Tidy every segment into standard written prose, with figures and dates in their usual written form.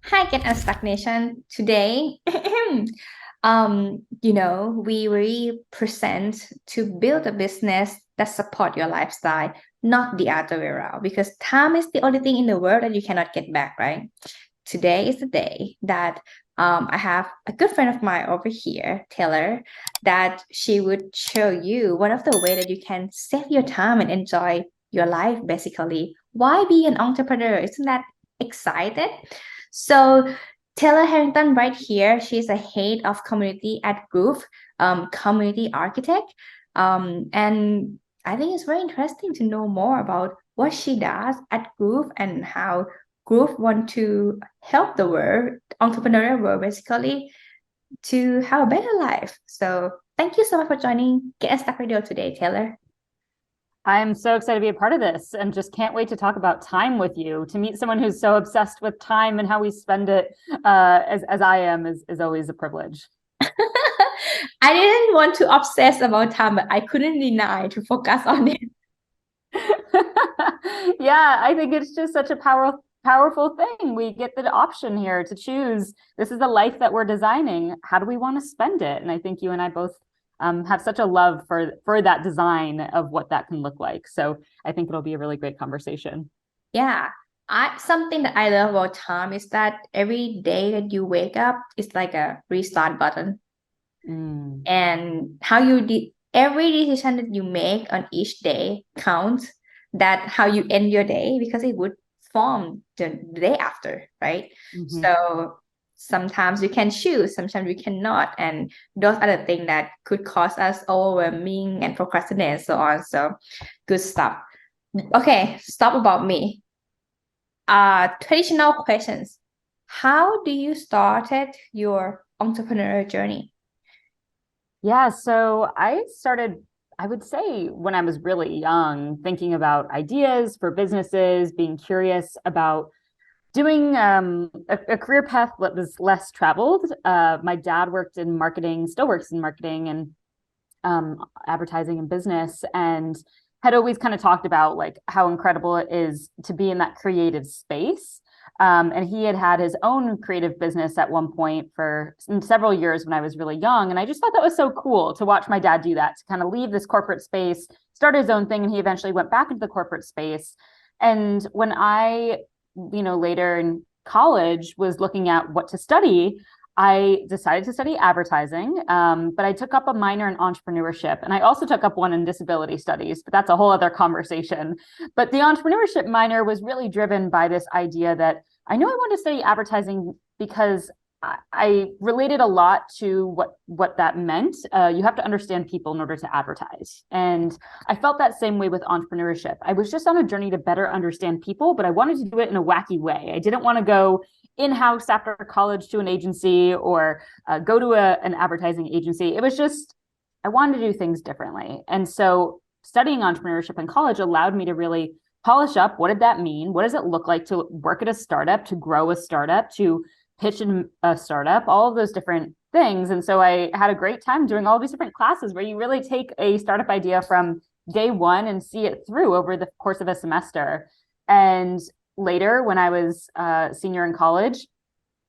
Hi, Get UNSTUCK Nation. Today, we represent to build a business that support your lifestyle, not the other way around. Because time is the only thing in the world that you cannot get back, right? Today is the day that I have a good friend of mine over here, Taylor, that she would show you one of the way that you can save your time and enjoy your life, basically. Why be an entrepreneur? Isn't that excited? So Taylor Harrington right here, she's a head of community at Groove, community architect. And I think it's very interesting to know more about what she does at Groove and how Groove want to help the world, entrepreneurial world basically, to have a better life. So thank you so much for joining Get Unstuck Radio today, Taylor. I'm so excited to be a part of this and just can't wait to talk about time with you. To meet someone who's so obsessed with time and how we spend it, as I am, is always a privilege. I didn't want to obsess about time, but I couldn't deny to focus on it. Yeah, I think it's just such a powerful thing. We get the option here to choose. This is the life that we're designing. How do we want to spend it? And I think you and I both have such a love for that design of what that can look like. So I think it'll be a really great conversation. Yeah. Something that I love about time is that every day that you wake up is like a restart button. Mm. And how you did every decision that you make on each day counts, that how you end your day, because it would form the day after, right? Mm-hmm. So sometimes you can choose, sometimes you cannot, and those are the things that could cause us overwhelming and procrastinate and so on. So good stuff. Okay, stop about me. Traditional questions. How do you started your entrepreneurial journey? Yeah, so I started, I would say, when I was really young, thinking about ideas for businesses, being curious about doing a career path that was less traveled. My dad worked in marketing, still works in marketing and advertising and business, and had always kind of talked about like how incredible it is to be in that creative space. And he had had his own creative business at one point for several years when I was really young. And I just thought that was so cool to watch my dad do that, to kind of leave this corporate space, start his own thing. And he eventually went back into the corporate space. And when I, later in college was looking at what to study, I decided to study advertising, but I took up a minor in entrepreneurship, and I also took up one in disability studies, but that's a whole other conversation. But the entrepreneurship minor was really driven by this idea that I knew I wanted to study advertising because I related a lot to what that meant. You have to understand people in order to advertise. And I felt that same way with entrepreneurship. I was just on a journey to better understand people, but I wanted to do it in a wacky way. I didn't want to go in-house after college to an agency or go to an advertising agency. It was just, I wanted to do things differently. And so studying entrepreneurship in college allowed me to really polish up, what did that mean? What does it look like to work at a startup, to grow a startup, to pitch in a startup, all of those different things. And so I had a great time doing all these different classes where you really take a startup idea from day one and see it through over the course of a semester. And later, when I was a senior in college,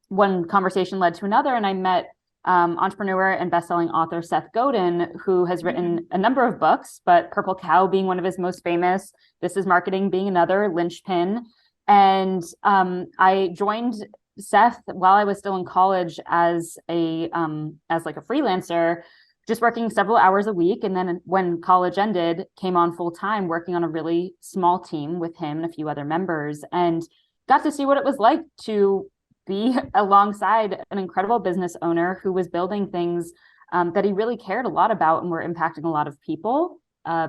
one conversation led to another, and I met entrepreneur and best-selling author Seth Godin, who has written a number of books, but Purple Cow being one of his most famous, This Is Marketing being another, linchpin. And I joined Seth while I was still in college as like a freelancer, just working several hours a week. And then when college ended, came on full time working on a really small team with him and a few other members, and got to see what it was like to be alongside an incredible business owner who was building things that he really cared a lot about and were impacting a lot of people.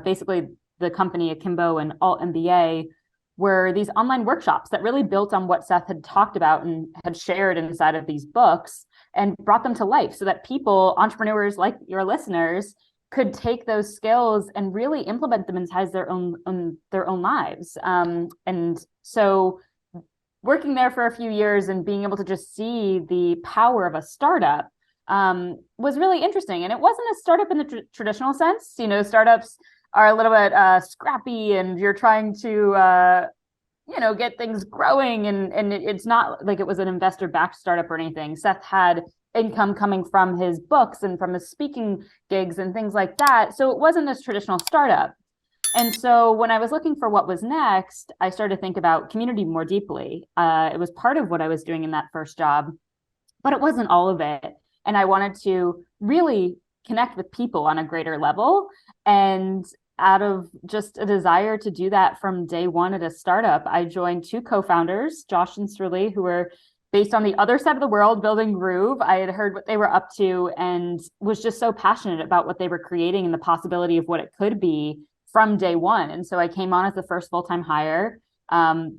Basically, the company Akimbo and Alt MBA were these online workshops that really built on what Seth had talked about and had shared inside of these books and brought them to life so that people, entrepreneurs like your listeners, could take those skills and really implement them inside their own lives. And so working there for a few years and being able to just see the power of a startup was really interesting. And it wasn't a startup in the traditional sense. Startups are a little bit scrappy, and you're trying to get things growing. And it's not like it was an investor backed startup or anything. Seth had income coming from his books and from his speaking gigs and things like that. So it wasn't a traditional startup. And so when I was looking for what was next, I started to think about community more deeply. It was part of what I was doing in that first job, but it wasn't all of it. And I wanted to really connect with people on a greater level. And out of just a desire to do that from day one at a startup, I joined two co-founders, Josh and Sruli, who were based on the other side of the world building Groove. I had heard what they were up to and was just so passionate about what they were creating and the possibility of what it could be from day one. And so I came on as the first full-time hire.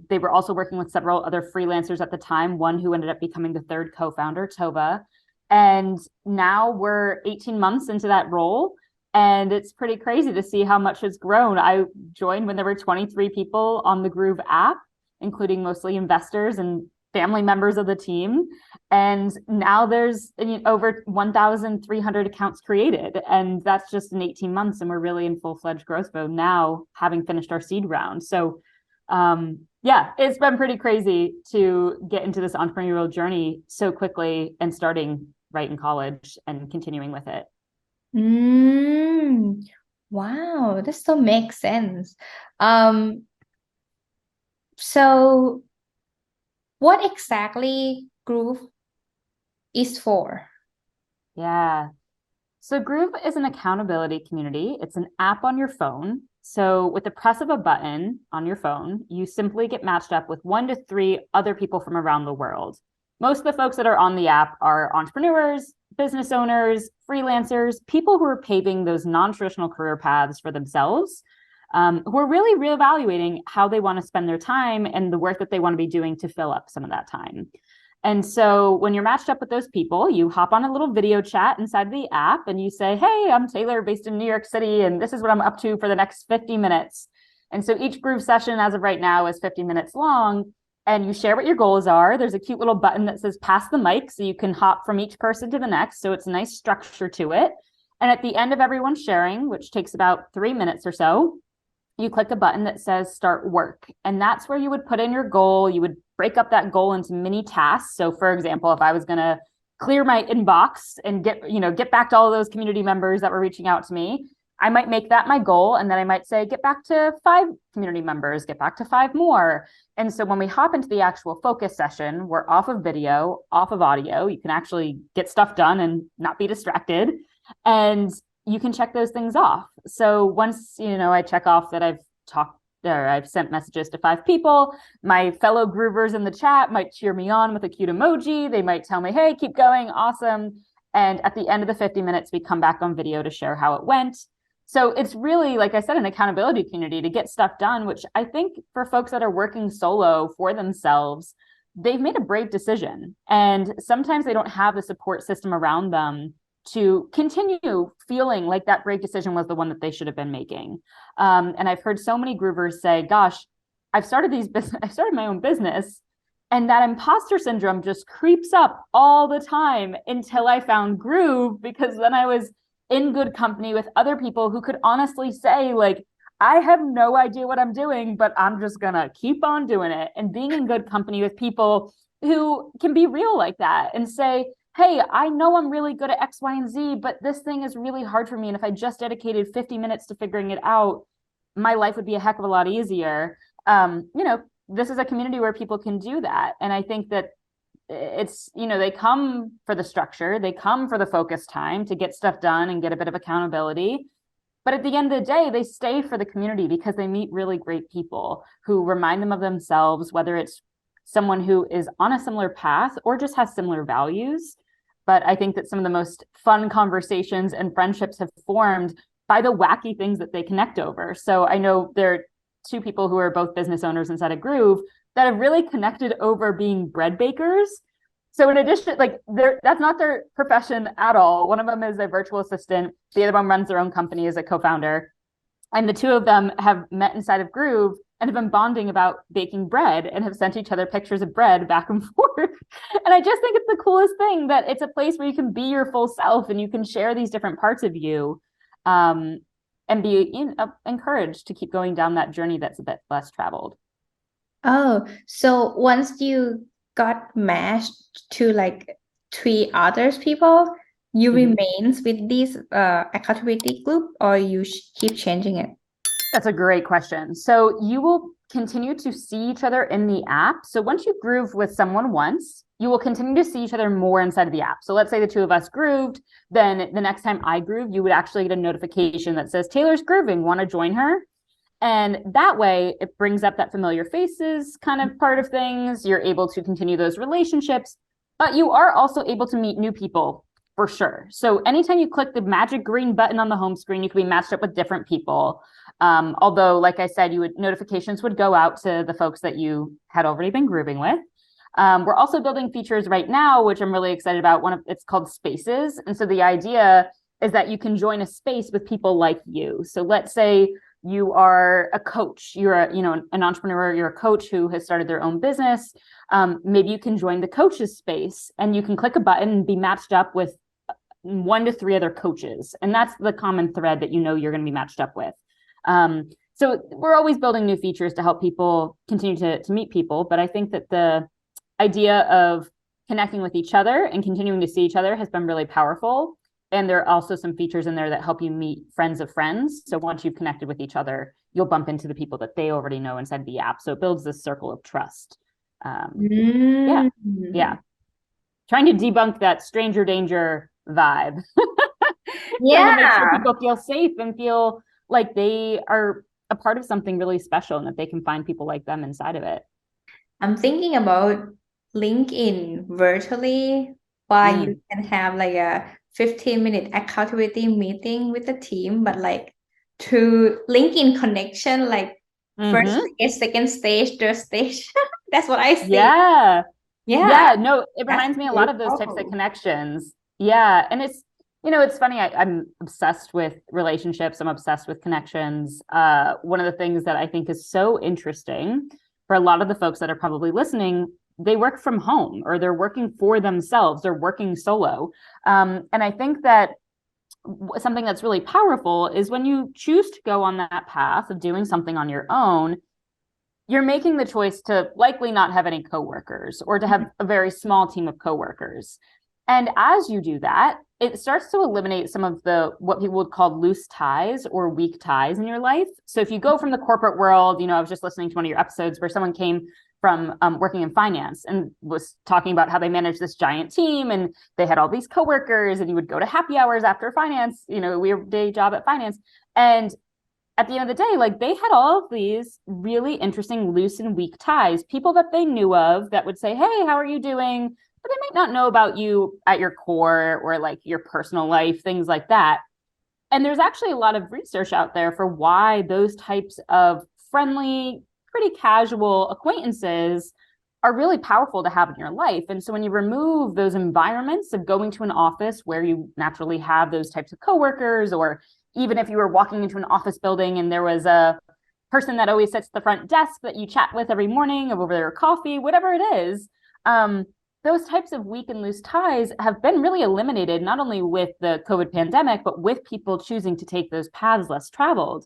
They were also working with several other freelancers at the time, one who ended up becoming the third co-founder, Tova. And now we're 18 months into that role. And it's pretty crazy to see how much has grown. I joined when there were 23 people on the Groove app, including mostly investors and family members of the team. And now there's over 1,300 accounts created. And that's just in 18 months. And we're really in full-fledged growth mode now, having finished our seed round. So yeah, it's been pretty crazy to get into this entrepreneurial journey so quickly and starting right in college and continuing with it. Wow, this so makes sense. So what exactly Groove is for? Yeah. So Groove is an accountability community. It's an app on your phone. So with the press of a button on your phone, you simply get matched up with 1 to 3 other people from around the world. Most of the folks that are on the app are entrepreneurs, business owners, freelancers, people who are paving those non-traditional career paths for themselves, who are really reevaluating how they want to spend their time and the work that they want to be doing to fill up some of that time. And so when you're matched up with those people, you hop on a little video chat inside the app and you say, hey, I'm Taylor based in New York City, and this is what I'm up to for the next 50 minutes. And so each Groove session as of right now is 50 minutes long, and you share what your goals are. There's a cute little button that says pass the mic, so you can hop from each person to the next. So it's a nice structure to it. And at the end of everyone sharing, which takes about 3 minutes or so, you click a button that says start work. And that's where you would put in your goal. You would break up that goal into mini tasks. So for example, if I was going to clear my inbox and get back to all of those community members that were reaching out to me, I might make that my goal. And then I might say, get back to 5 community members, get back to 5 more. And so when we hop into the actual focus session, we're off of video, off of audio. You can actually get stuff done and not be distracted. And you can check those things off. So once, I check off that I've sent messages to 5 people, my fellow Groovers in the chat might cheer me on with a cute emoji. They might tell me, hey, keep going, awesome. And at the end of the 50 minutes, we come back on video to share how it went. So it's really, like I said, an accountability community to get stuff done, which I think for folks that are working solo for themselves, they've made a brave decision. And sometimes they don't have the support system around them to continue feeling like that brave decision was the one that they should have been making. And I've heard so many Groovers say, gosh, I started my own business, and that imposter syndrome just creeps up all the time until I found Groove, because then I was in good company with other people who could honestly say, like, I have no idea what I'm doing, but I'm just gonna keep on doing it. And being in good company with people who can be real like that and say, hey, I know I'm really good at X, Y, and Z, but this thing is really hard for me. And if I just dedicated 50 minutes to figuring it out, my life would be a heck of a lot easier. This is a community where people can do that. And I think that it's, they come for the structure, they come for the focus time to get stuff done and get a bit of accountability. But at the end of the day, they stay for the community because they meet really great people who remind them of themselves, whether it's someone who is on a similar path or just has similar values. But I think that some of the most fun conversations and friendships have formed by the wacky things that they connect over. So I know there are 2 people who are both business owners inside of Groove that have really connected over being bread bakers. So in addition, that's not their profession at all. One of them is a virtual assistant. The other one runs their own company as a co-founder. And the 2 of them have met inside of Groove and have been bonding about baking bread and have sent each other pictures of bread back and forth. And I just think it's the coolest thing that it's a place where you can be your full self and you can share these different parts of you, and be encouraged to keep going down that journey that's a bit less traveled. Oh, so once you got matched to like three others people, you Mhm. remains with this accountability group or you keep changing it? That's a great question. So you will continue to see each other in the app. So once you groove with someone once, you will continue to see each other more inside of the app. So let's say the two of us grooved, then the next time I groove, you would actually get a notification that says Taylor's grooving, want to join her? And that way it brings up that familiar faces kind of part of things. You're able to continue those relationships, but you are also able to meet new people for sure. So anytime you click the magic green button on the home screen, you can be matched up with different people. Although, like I said, notifications would go out to the folks that you had already been grooving with. We're also building features right now, which I'm really excited about. It's called Spaces, and so the idea is that you can join a space with people like you. So let's say you are a coach, you're an entrepreneur, you're a coach who has started their own business. Maybe you can join the coaches space, and you can click a button and be matched up with 1 to 3 other coaches, and that's the common thread that you're going to be matched up with. So we're always building new features to help people continue to meet people. But I think that the idea of connecting with each other and continuing to see each other has been really powerful. And there are also some features in there that help you meet friends of friends. So once you've connected with each other, you'll bump into the people that they already know inside the app. So it builds this circle of trust. Yeah. Yeah. Trying to debunk that stranger danger vibe. Trying to make sure Yeah. people feel safe and feel like they are a part of something really special and that they can find people like them inside of it. I'm thinking about LinkedIn virtually, why you can have like a 15-minute accountability meeting with the team, but like through LinkedIn connection, like first stage, second stage, third stage. That's what I see. Yeah. Yeah, Yeah. No, it that's reminds me a lot really of those types of powerful. connections. Yeah. And it's funny. I'm obsessed with relationships. I'm obsessed with connections. One of the things that I think is so interesting for a lot of the folks that are probably listening, they work from home or they're working for themselves. They're working solo. And I think that something that's really powerful is when you choose to go on that path of doing something on your own, you're making the choice to likely not have any coworkers or to have a very small team of coworkers. And as you do that, it starts to eliminate some of the what people would call loose ties or weak ties in your life. So if you go from the corporate world, I was just listening to one of your episodes where someone came from working in finance and was talking about how they managed this giant team and they had all these coworkers, and you would go to happy hours after finance, your day job at finance. And at the end of the day, like, they had all of these really interesting loose and weak ties, people that they knew of that would say, hey, how are you doing? But they might not know about you at your core or like your personal life, things like that. And there's actually a lot of research out there for why those types of friendly, pretty casual acquaintances are really powerful to have in your life. And so when you remove those environments of going to an office where you naturally have those types of coworkers, or even if you were walking into an office building and there was a person that always sits at the front desk that you chat with every morning over their coffee, whatever it is, those types of weak and loose ties have been really eliminated, not only with the COVID pandemic, but with people choosing to take those paths less traveled.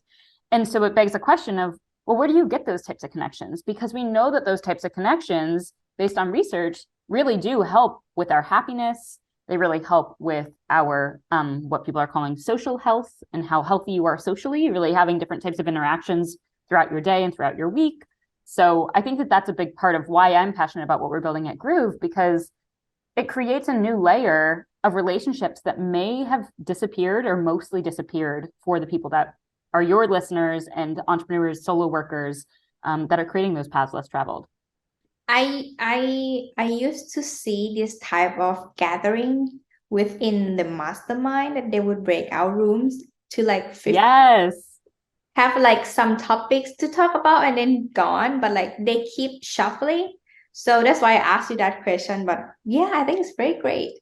And so it begs the question of, well, where do you get those types of connections? Because we know that those types of connections, based on research, really do help with our happiness. They really help with our what people are calling social health and how healthy you are socially, really having different types of interactions throughout your day and throughout your week. So I think that that's a big part of why I'm passionate about what we're building at Groove, because it creates a new layer of relationships that may have disappeared or mostly disappeared for the people that are your listeners and entrepreneurs, solo workers that are creating those paths less traveled. I used to see this type of gathering within the mastermind that they would break out rooms to like 50, Yes. have like some topics to talk about and then gone, but like they keep shuffling. So that's why I asked you that question. But yeah, I think it's very great.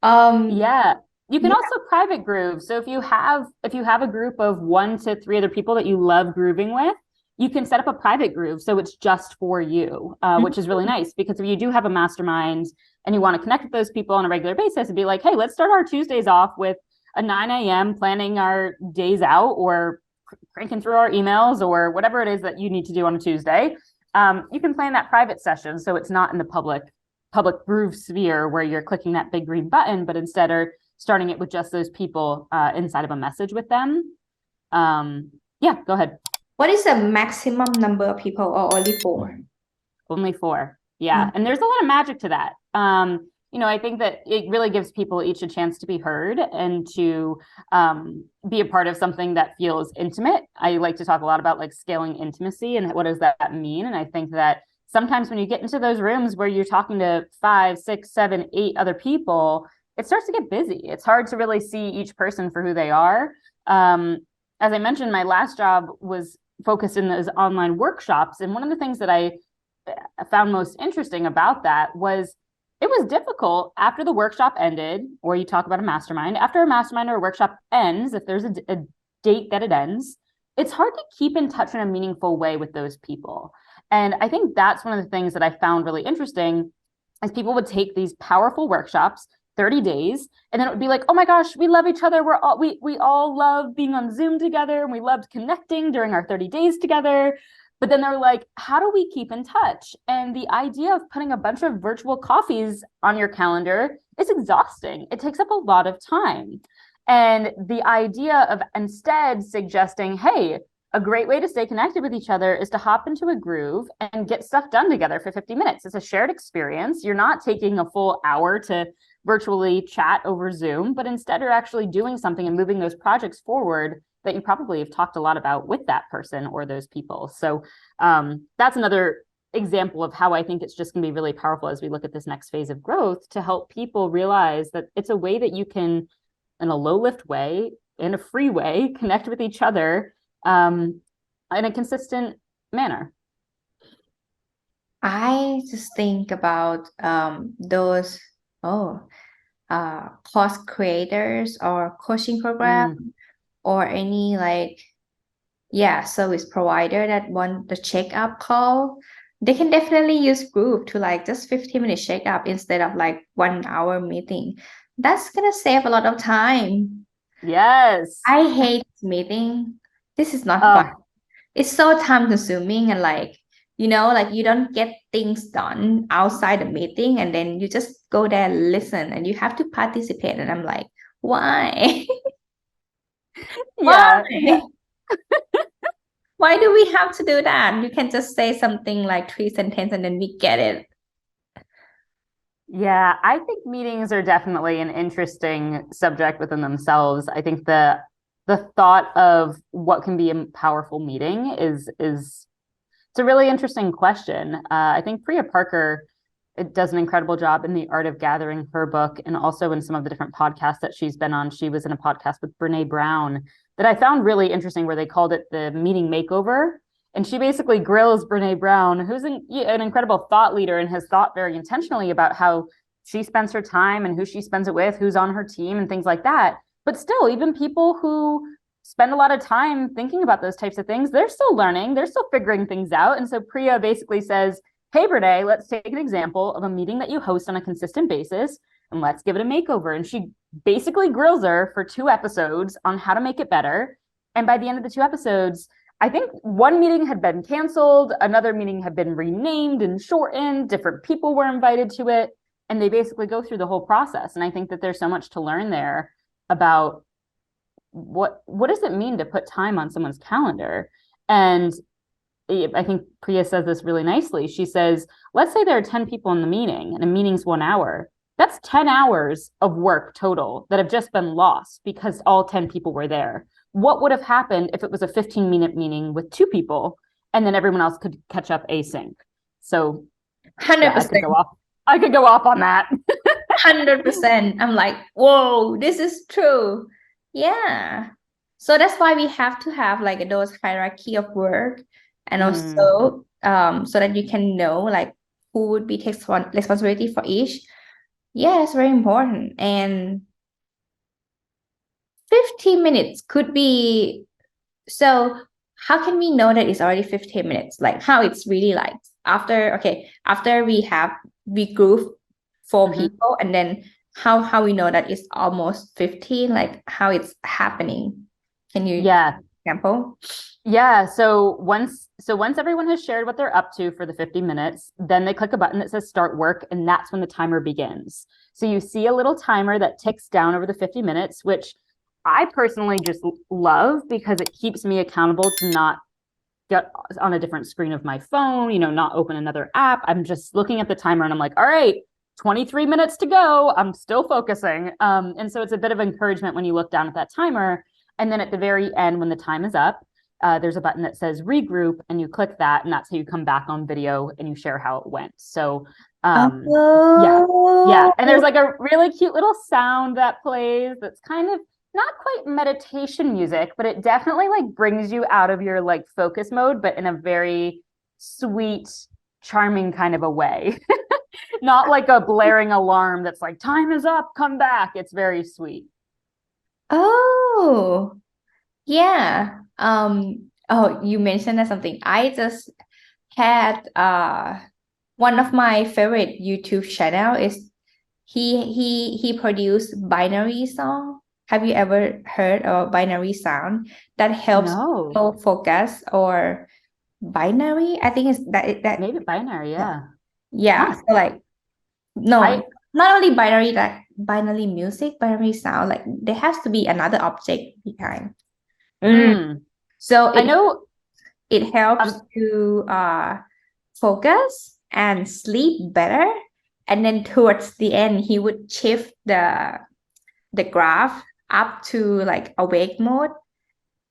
Um, Yeah. You can yeah. also private groove. So if you have a group of 1 to 3 other people that you love grooving with, you can set up a private groove so it's just for you, which is really nice, because if you do have a mastermind and you want to connect with those people on a regular basis and be like, hey, let's start our Tuesdays off with a 9 a.m. planning our days out or cranking through our emails or whatever it is that you need to do on a Tuesday. You can plan that private session so it's not in the public groove sphere where you're clicking that big green button, but instead are starting it with just those people inside of a message with them. Yeah, go ahead. What is the maximum number of people, or only 4? Only 4. Yeah. And there's a lot of magic to that. I think that it really gives people each a chance to be heard and to be a part of something that feels intimate. I like to talk a lot about like scaling intimacy and what does that mean. And I think that sometimes when you get into those rooms where you're talking to 5, 6, 7, 8 other people, it starts to get busy. It's hard to really see each person for who they are. As I mentioned, my last job was focused in those online workshops. And one of the things that I found most interesting about that was it was difficult after the workshop ended, or you talk about a mastermind, after a mastermind or a workshop ends, if there's a date that it ends, it's hard to keep in touch in a meaningful way with those people. And I think that's one of the things that I found really interesting is people would take these powerful workshops, 30 days, and then it would be like, oh my gosh, we love each other. We all love being on Zoom together, and we loved connecting during our 30 days together. But then they're like, how do we keep in touch? And the idea of putting a bunch of virtual coffees on your calendar is exhausting. It takes up a lot of time. And the idea of instead suggesting, hey, a great way to stay connected with each other is to hop into a groove and get stuff done together for 50 minutes. It's a shared experience. You're not taking a full hour to virtually chat over Zoom, but instead are actually doing something and moving those projects forward that you probably have talked a lot about with that person or those people. So that's another example of how I think it's just going to be really powerful as we look at this next phase of growth to help people realize that it's a way that you can, in a low lift way, in a free way, connect with each other in a consistent manner. I just think about those course creators or coaching program or any service provider that want the check-up call. They can definitely use group to like just 15-minute check-up instead of like 1 hour meeting. That's gonna save a lot of time. Yes. I hate meeting. This is not fun. It's so time consuming and you don't get things done outside the meeting, and then you just go there, listen, and you have to participate. And I'm like, why? Yeah. Why? Why do we have to do that? You can just say something like 3 sentences and then we get it. Yeah, I think meetings are definitely an interesting subject within themselves. I think the thought of what can be a powerful meeting is it's a really interesting question. I think Priya Parker does an incredible job in The Art of Gathering, her book, and also in some of the different podcasts that she's been on. She was in a podcast with Brene Brown that I found really interesting where they called it the meeting makeover. And she basically grills Brene Brown, who's an incredible thought leader and has thought very intentionally about how she spends her time and who she spends it with, who's on her team and things like that. But still, even people who spend a lot of time thinking about those types of things, they're still learning, they're still figuring things out. And so Priya basically says, hey, Brene, let's take an example of a meeting that you host on a consistent basis and let's give it a makeover. And she basically grills her for 2 episodes on how to make it better. And by the end of the 2 episodes, I think one meeting had been canceled, another meeting had been renamed and shortened, different people were invited to it, and they basically go through the whole process. And I think that there's so much to learn there about what does it mean to put time on someone's calendar. And I think Priya says this really nicely. She says, let's say there are 10 people in the meeting and a meeting's 1 hour. That's 10 hours of work total that have just been lost because all 10 people were there. What would have happened if it was a 15-minute meeting with 2 people and then everyone else could catch up async? So 100%. Yeah, I could go off on that. 100%. I'm like, whoa, this is true. Yeah. So that's why we have to have like those hierarchy of work, and also so that you can know like who would be takes responsibility for each. Yeah, it's very important. And 15 minutes could be, so how can we know that it's already 15 minutes? Like how it's really like after we group 4 people, and then how we know that it's almost 15, like how it's happening. Can you? Yeah. example? Yeah. So once everyone has shared what they're up to for the 50 minutes, then they click a button that says start work, and that's when the timer begins. So you see a little timer that ticks down over the 50 minutes, which I personally just love because it keeps me accountable to not get on a different screen of my phone, not open another app. I'm just looking at the timer and I'm like, all right, 23 minutes to go. I'm still focusing. And so it's a bit of encouragement when you look down at that timer. And then at the very end, when the time is up, there's a button that says regroup, and you click that, and that's how you come back on video and you share how it went. So yeah. And there's like a really cute little sound that plays that's kind of not quite meditation music, but it definitely like brings you out of your like focus mode, but in a very sweet, charming kind of a way. Not like a blaring alarm that's like, time is up, come back. It's very sweet. Oh, yeah. Oh, you mentioned that something. I just had one of my favorite YouTube channel is he produced binary song. Have you ever heard of binary sound that helps people focus or binary? I think it's that maybe binary, yeah. Yeah. So like not only binary, like binary music, binary sound, like there has to be another object behind. So I know it helps to focus and sleep better. And then towards the end, he would shift the graph up to like awake mode.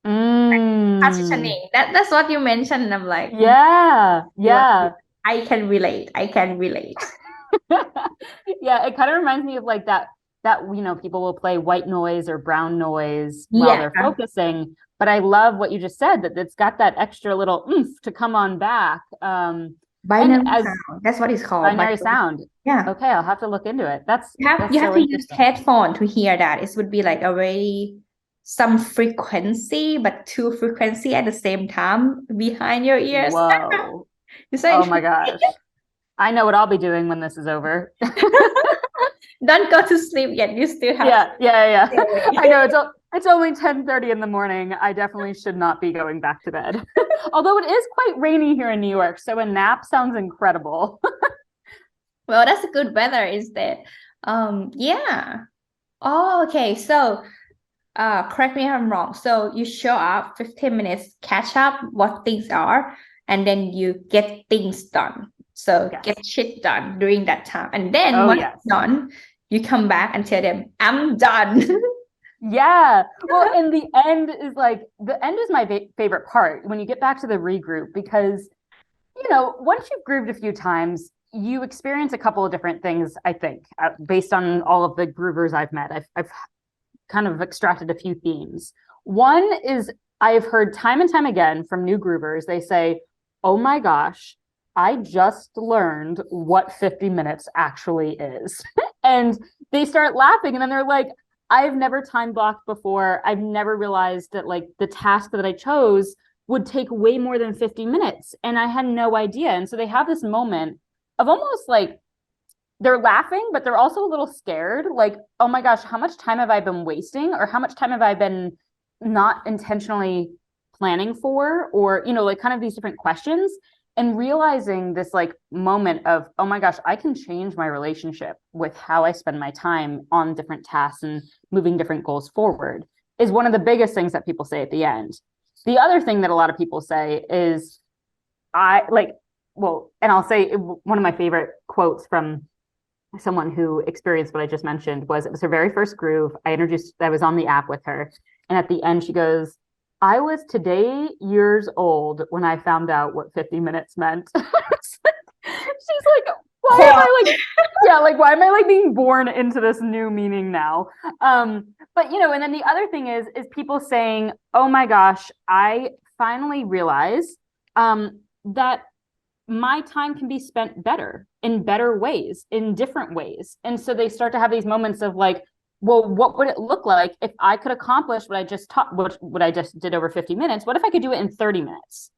Transitioning. That's what you mentioned. And I'm like, yeah. I can relate. Yeah, it kind of reminds me of like that people will play white noise or brown noise while they're focusing. But I love what you just said, that it's got that extra little oomph to come on back. Binary sound. That's what it's called. Binary sound. Yeah. Okay, I'll have to look into it. You have to use headphone to hear that. It would be like some frequency, but two frequency at the same time behind your ears. Whoa. Oh my gosh. I know what I'll be doing when this is over. Don't go to sleep yet. You still have. Yeah. I know it's only 10:30 in the morning. I definitely should not be going back to bed. Although it is quite rainy here in New York, so a nap sounds incredible. Well, that's a good weather instead. Yeah. Oh, okay. So, correct me if I'm wrong. So you show up 15 minutes, catch up what things are, and then you get things done. So get shit done during that time. And then once it's done, you come back and tell them, I'm done. Yeah. Well, and the end is my favorite part when you get back to the regroup, because, once you've grooved a few times, you experience a couple of different things, I think, based on all of the groovers I've met. I've kind of extracted a few themes. One is I've heard time and time again from new groovers, they say, oh my gosh, I just learned what 50 minutes actually is. And they start laughing, and then they're like, I've never time blocked before. I've never realized that like the task that I chose would take way more than 50 minutes. And I had no idea. And so they have this moment of almost like they're laughing, but they're also a little scared. Like, oh my gosh, how much time have I been wasting? Or how much time have I been not intentionally planning for? Or, like kind of these different questions. And realizing this like moment of, oh my gosh, I can change my relationship with how I spend my time on different tasks and moving different goals forward is one of the biggest things that people say at the end. The other thing that a lot of people say is, and I'll say one of my favorite quotes from someone who experienced what I just mentioned was, it was her very first groove. I was on the app with her. And at the end, she goes, I was today years old when I found out what 50 minutes meant. She's like, why am I like being born into this new meaning now? But and then the other thing is people saying, oh my gosh, I finally realized that my time can be spent better in better ways, in different ways. And so they start to have these moments of like, well, what would it look like if I could accomplish what I just did over 50 minutes? What if I could do it in 30 minutes?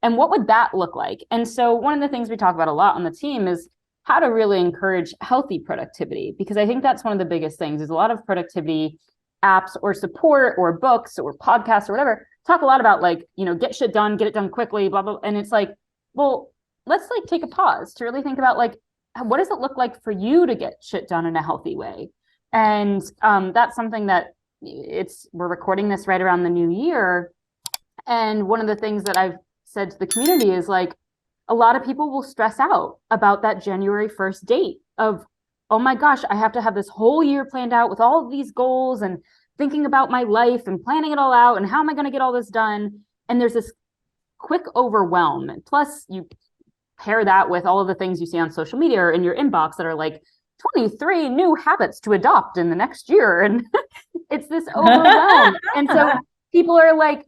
And what would that look like? And so one of the things we talk about a lot on the team is how to really encourage healthy productivity, because I think that's one of the biggest things is a lot of productivity apps or support or books or podcasts or whatever talk a lot about like, get shit done, get it done quickly, blah, blah. And it's like, well, let's like take a pause to really think about like, what does it look like for you to get shit done in a healthy way? And that's something that we're recording this right around the new year. And one of the things that I've said to the community is like, a lot of people will stress out about that January 1st date of, oh my gosh, I have to have this whole year planned out with all of these goals and thinking about my life and planning it all out. And how am I going to get all this done? And there's this quick overwhelm. Plus, you pair that with all of the things you see on social media or in your inbox that are like 23 new habits to adopt in the next year. And it's this overwhelm. And so people are like,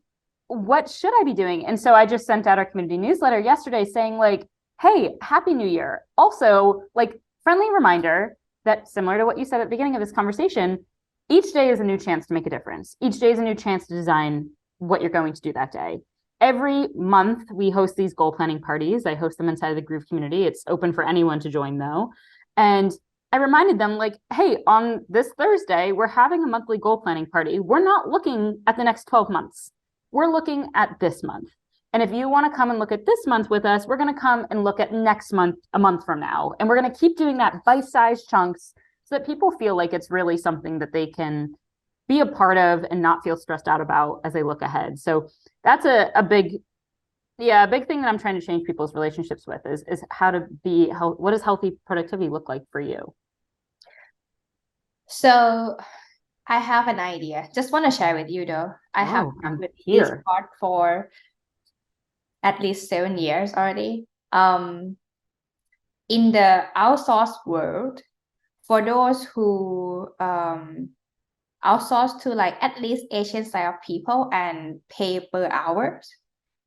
what should I be doing? And so I just sent out our community newsletter yesterday saying like, hey, Happy New Year. Also, like, friendly reminder that similar to what you said at the beginning of this conversation, each day is a new chance to make a difference. Each day is a new chance to design what you're going to do that day. Every month we host these goal planning parties. I host them inside of the Groove community. It's open for anyone to join though. And I reminded them like, hey, on this Thursday, we're having a monthly goal planning party. We're not looking at the next 12 months. We're looking at this month. And if you want to come and look at this month with us, we're going to come and look at next month, a month from now. And we're going to keep doing that bite-sized chunks so that people feel like it's really something that they can be a part of and not feel stressed out about as they look ahead. So that's a big thing that I'm trying to change people's relationships with is how to be, what does healthy productivity look like for you? So I have an idea. Just want to share with you though. I have been with this part for at least 7 years already. In the outsourced world, for those who outsource to like at least Asian style of people and pay per hours,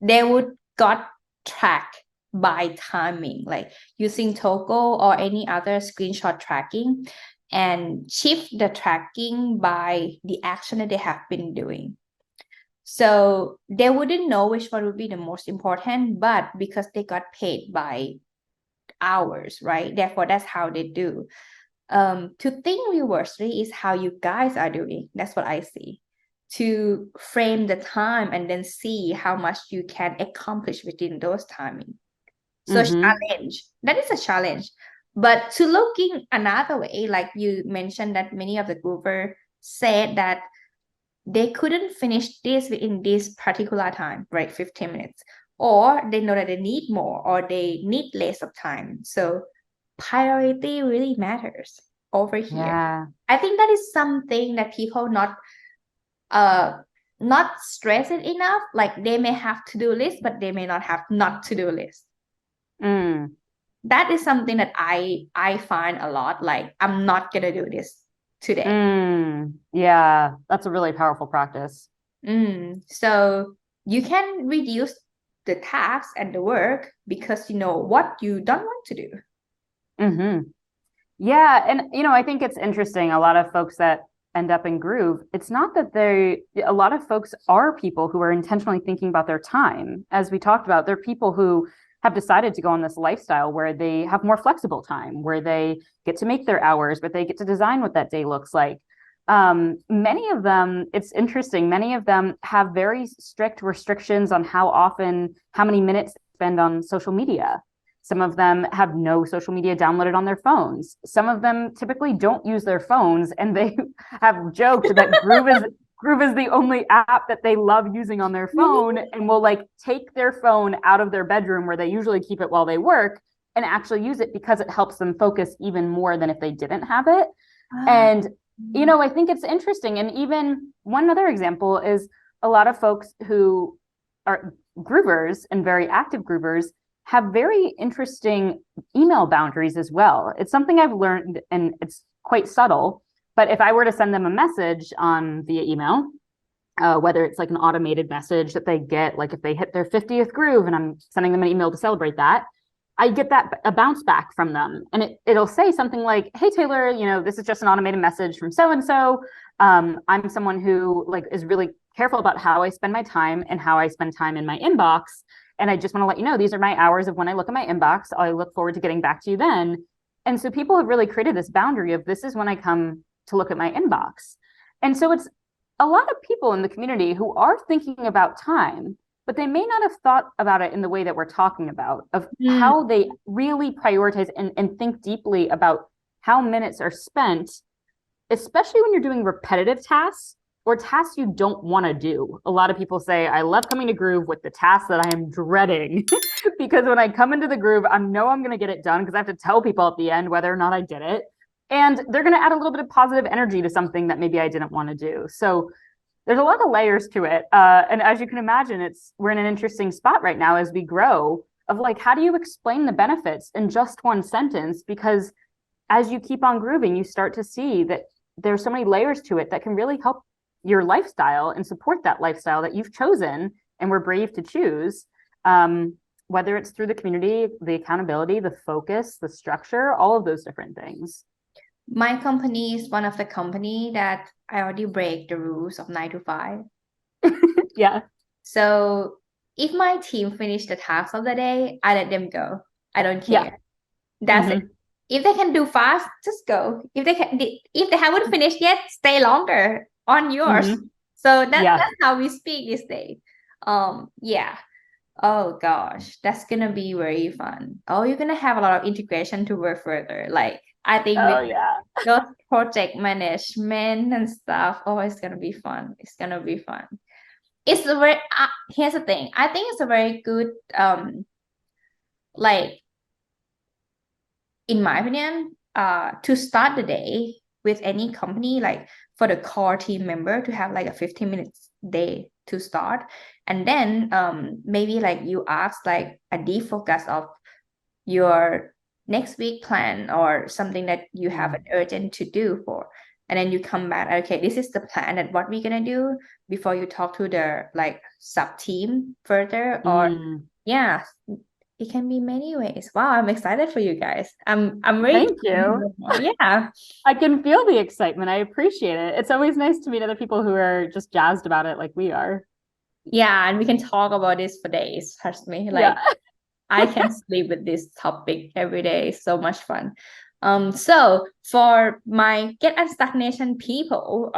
they would got tracked by timing, like using Togo or any other screenshot tracking, and shift the tracking by the action that they have been doing. So they wouldn't know which one would be the most important, but because they got paid by hours, right? Therefore, that's how they do. To think reversely is how you guys are doing. That's what I see. To frame the time and then see how much you can accomplish within those timing. So challenge. That is a challenge. But to looking another way, like you mentioned that many of the groupers said that they couldn't finish this within this particular time, right? 15 minutes. Or they know that they need more or they need less of time. So priority really matters over here. Yeah. I think that is something that people not stress it enough. Like they may have to-do list, but they may not have not to-do list. That is something that I find a lot. Like I'm not gonna do this today. Yeah, that's a really powerful practice. So you can reduce the tasks and the work because you know what you don't want to do. Yeah, and I think it's interesting. A lot of folks that end up in Groove, it's not that a lot of folks are people who are intentionally thinking about their time. As we talked about, they're people who have decided to go on this lifestyle where they have more flexible time, where they get to make their hours, but they get to design what that day looks like. Many of them, it's interesting, many of them have very strict restrictions on how many minutes they spend on social media. Some of them have no social media downloaded on their phones. Some of them typically don't use their phones, and they have joked that Groove is the only app that they love using on their phone, and will like take their phone out of their bedroom where they usually keep it while they work and actually use it because it helps them focus even more than if they didn't have it. And I think it's interesting. And even one other example is a lot of folks who are Groovers and very active Groovers have very interesting email boundaries as well. It's something I've learned, and it's quite subtle. But if I were to send them a message via email, whether it's like an automated message that they get, like if they hit their 50th groove and I'm sending them an email to celebrate that, I get a bounce back from them. And it'll say something like, hey, Taylor, this is just an automated message from so-and-so. I'm someone who like is really careful about how I spend my time and how I spend time in my inbox. And I just want to let you know, these are my hours of when I look at my inbox. I look forward to getting back to you then. And so people have really created this boundary of this is when I come to look at my inbox. And so a lot of people in the community who are thinking about time, but they may not have thought about it in the way that we're talking about, of how they really prioritize and think deeply about how minutes are spent, especially when you're doing repetitive tasks or tasks you don't want to do. A lot of people say, I love coming to Groove with the tasks that I am dreading because when I come into the Groove, I know I'm going to get it done because I have to tell people at the end whether or not I did it. And they're going to add a little bit of positive energy to something that maybe I didn't want to do. So there's a lot of layers to it. And as you can imagine, we're in an interesting spot right now as we grow of like, how do you explain the benefits in just one sentence? Because as you keep on grooving, you start to see that there's so many layers to it that can really help your lifestyle and support that lifestyle that you've chosen and were brave to choose. Whether it's through the community, the accountability, the focus, the structure, all of those different things. My company is one of the company that I already break the rules of 9 to 5. Yeah. So if my team finish the task of the day, I let them go. I don't care. Yeah. That's it. If they can do fast, just go. If they haven't finished yet, stay longer on yours. So that's how we speak these days. Yeah. Oh gosh, that's gonna be very fun. Oh, you're gonna have a lot of integration to work further. Like I think with those project management and stuff, oh, it's gonna be fun. It's gonna be fun. It's a very here's the thing. I think it's a very good like in my opinion, to start the day with any company, like for the core team member to have like a 15 minutes day to start. And then maybe like you ask like a defocus of your next week plan or something that you have an urgent to do for. And then you come back, okay, this is the plan and what we're gonna do before you talk to the like sub team further. Or yeah, it can be many ways. Wow, I'm excited for you guys. I'm really Thank you. Yeah. I can feel the excitement. I appreciate it. It's always nice to meet other people who are just jazzed about it like we are. Yeah, and we can talk about this for days. Trust me. Like I can sleep with this topic every day. It's so much fun. So for my Get Unstuck Nation people,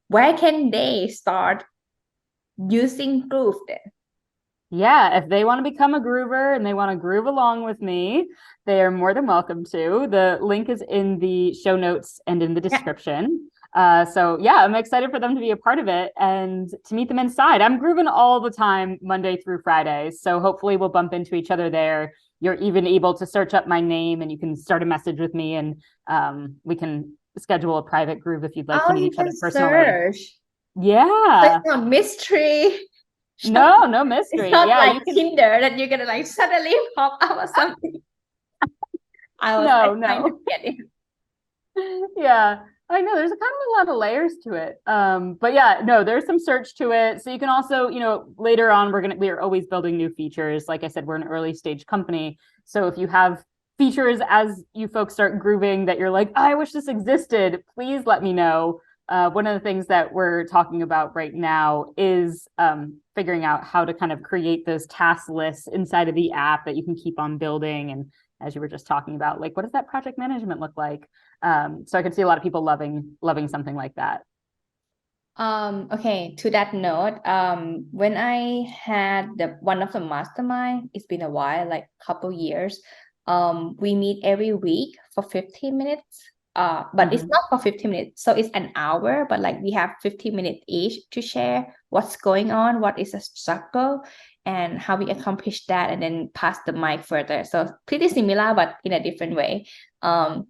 where can they start using Groove then? Yeah, if they want to become a groover and they want to groove along with me, they are more than welcome to. The link is in the show notes and in the description. So yeah, I'm excited for them to be a part of it and to meet them inside. I'm grooving all the time, Monday through Friday. So hopefully we'll bump into each other there. You're even able to search up my name and you can start a message with me and we can schedule a private groove if you'd like to meet each other personally. Search. Yeah. So it's not mystery. No mystery. It's not yeah, like Tinder that you're gonna like suddenly pop up or something. No. Get it. Yeah, I know there's a kind of a lot of layers to it. But yeah, no, there's some search to it. So you can also, later on, we are always building new features. Like I said, we're an early stage company. So if you have features as you folks start grooving that you're like, oh, I wish this existed, please let me know. One of the things that we're talking about right now is figuring out how to kind of create those task lists inside of the app that you can keep on building. And as you were just talking about, like, what does that project management look like? So I could see a lot of people loving something like that. Okay, to that note, when I had one of the mastermind, it's been a while, like a couple years. We meet every week for 15 minutes. But it's not for 15 minutes, so it's an hour, but like we have 15 minutes each to share what's going on, what is a struggle, and how we accomplish that, and then pass the mic further. So pretty similar, but in a different way. And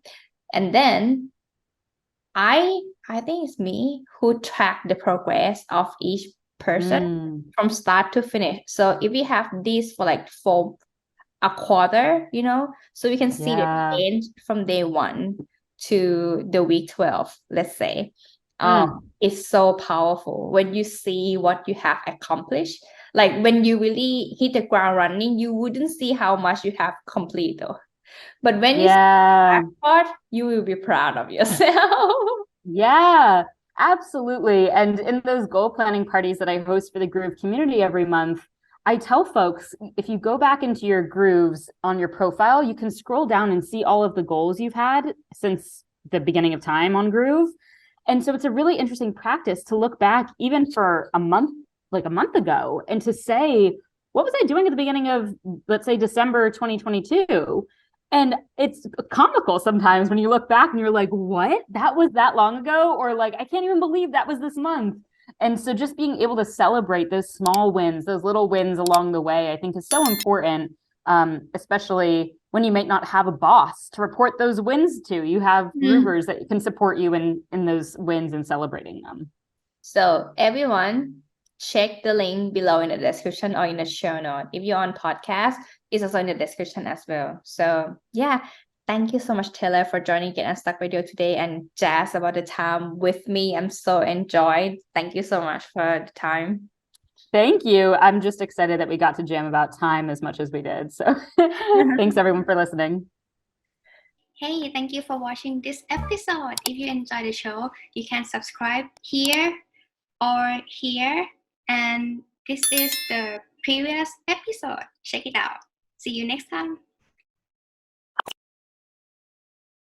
then I think it's me who track the progress of each person from start to finish. So if we have this for a quarter, so we can see the change from day 1 to the week 12, let's say. It's so powerful when you see what you have accomplished. Like when you really hit the ground running, you wouldn't see how much you have completed. But when you see that part, you will be proud of yourself. Yeah, absolutely. And in those goal planning parties that I host for the Groove community every month, I tell folks, if you go back into your grooves on your profile, you can scroll down and see all of the goals you've had since the beginning of time on Groove. And so it's a really interesting practice to look back even for a month ago, and to say, what was I doing at the beginning of, let's say, December 2022? And it's comical sometimes when you look back and you're like, what? That was that long ago? Or like, I can't even believe that was this month. And so just being able to celebrate those small wins, those little wins along the way, I think is so important, especially when you might not have a boss to report those wins to. You have groovers that can support you in those wins and celebrating them. So everyone, check the link below in the description or in the show note. If you're on podcast, it's also in the description as well. So yeah, thank you so much, Taylor, for joining Get Unstuck Radio today and jazz about the time with me. I'm so enjoyed. Thank you so much for the time. Thank you. I'm just excited that we got to jam about time as much as we did. So thanks everyone for listening. Hey, thank you for watching this episode. If you enjoyed the show, you can subscribe here or here. And this is the previous episode. Check it out. See you next time.